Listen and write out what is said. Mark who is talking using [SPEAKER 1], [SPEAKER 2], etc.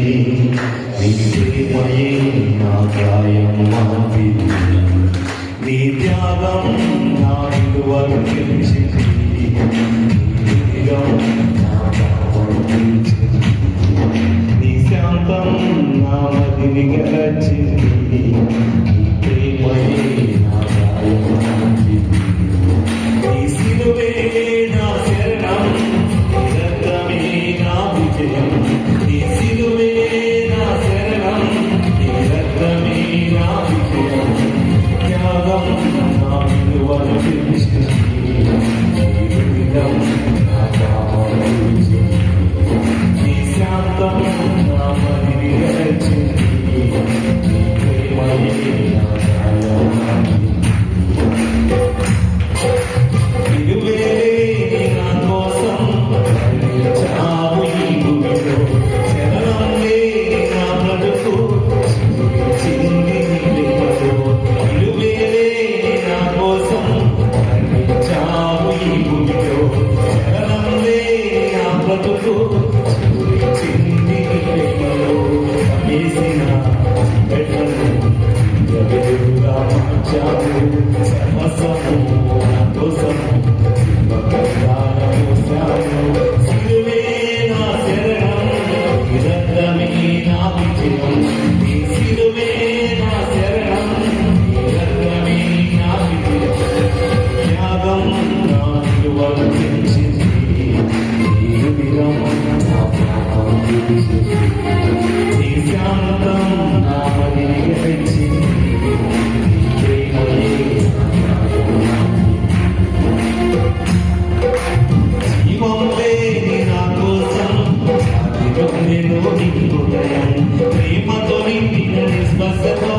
[SPEAKER 1] నీ ప్రేమయే నా గాయం మాపింది, నీ త్యాగం నా విలువను పెంచింది, నీ శాంతం నా మదిని గెలిచింది, నీ ప్రేమయే నా గాయం మాపింది, నీ సిలువే నా శరణం, నీ రక్తమే నా విజయం, నీ సిలువే నా శరణం, నీ రక్తమే నా విజయం, త్యాగం నా విలువను పెంచింది, నా పాపం పెంచింది, నీ శాంతం నా మదిని గెలిచింది, నీ ప్రేమయే నా గాయం మాపింది. ప్రేమతో నిండిన నిస్పర్శతో